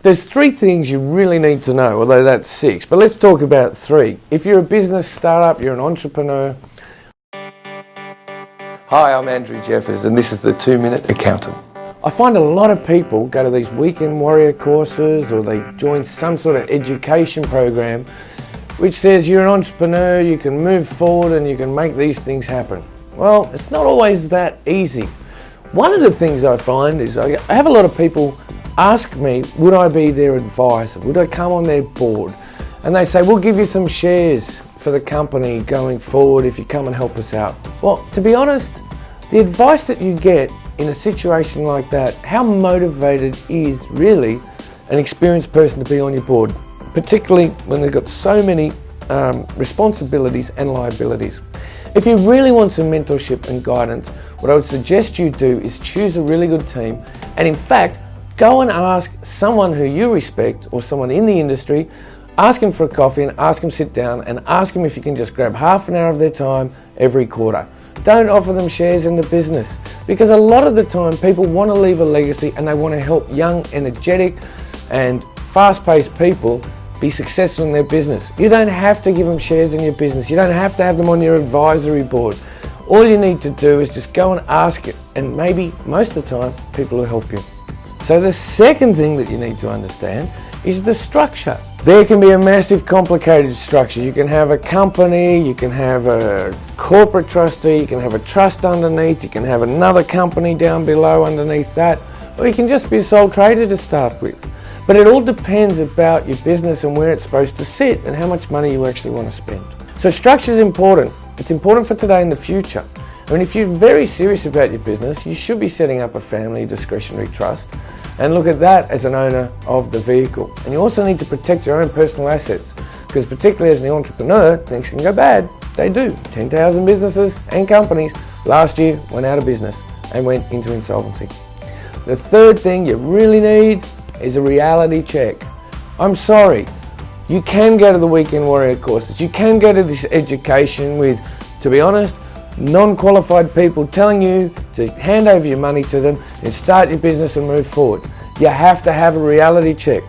There's 3 things you really need to know, although that's 6, but let's talk about 3. If you're a business startup, you're an entrepreneur. Hi, I'm Andrew Jeffers and this is the 2-Minute Accountant. I find a lot of people go to these Weekend Warrior courses or they join some sort of education program which says you're an entrepreneur, you can move forward and you can make these things happen. Well, it's not always that easy. One of the things I find is I have a lot of people ask me, would I be their advisor? Would I come on their board? And they say, we'll give you some shares for the company going forward if you come and help us out. Well, to be honest, the advice that you get in a situation like that, how motivated is really an experienced person to be on your board, particularly when they've got so many responsibilities and liabilities. If you really want some mentorship and guidance, what I would suggest you do is choose a really good team and in fact, go and ask someone who you respect or someone in the industry, ask them for a coffee and ask them sit down and ask them if you can just grab half an hour of their time every quarter. Don't offer them shares in the business because a lot of the time people want to leave a legacy and they want to help young, energetic and fast-paced people be successful in their business. You don't have to give them shares in your business. You don't have to have them on your advisory board. All you need to do is just go and ask it and maybe most of the time people will help you. So the second thing that you need to understand is the structure. There can be a massive complicated structure. You can have a company, you can have a corporate trustee, you can have a trust underneath, you can have another company down below underneath that, or you can just be a sole trader to start with. But it all depends about your business and where it's supposed to sit and how much money you actually want to spend. So structure is important. It's important for today and the future. I mean, if you're very serious about your business, you should be setting up a family discretionary trust and look at that as an owner of the vehicle. And you also need to protect your own personal assets because particularly as an entrepreneur, things can go bad. They do. 10,000 businesses and companies last year went out of business and went into insolvency. The third thing you really need is a reality check. I'm sorry, you can go to the Weekend Warrior courses, you can go to this education with, to be honest, non-qualified people telling you to hand over your money to them and start your business and move forward. You have to have a reality check.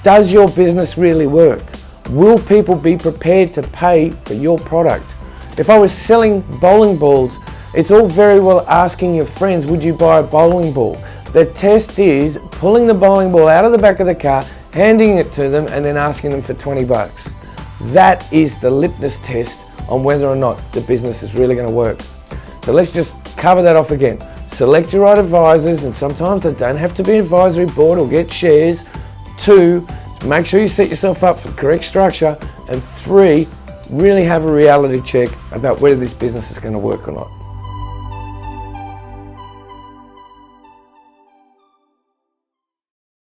Does your business really work? Will people be prepared to pay for your product? If I was selling bowling balls, it's all very well asking your friends, would you buy a bowling ball? The test is pulling the bowling ball out of the back of the car, handing it to them and then asking them for 20 bucks. That is the litmus test on whether or not the business is really going to work. So let's just cover that off again. Select your right advisors, and sometimes they don't have to be an advisory board or get shares. 2, make sure you set yourself up for the correct structure. And 3, really have a reality check about whether this business is going to work or not.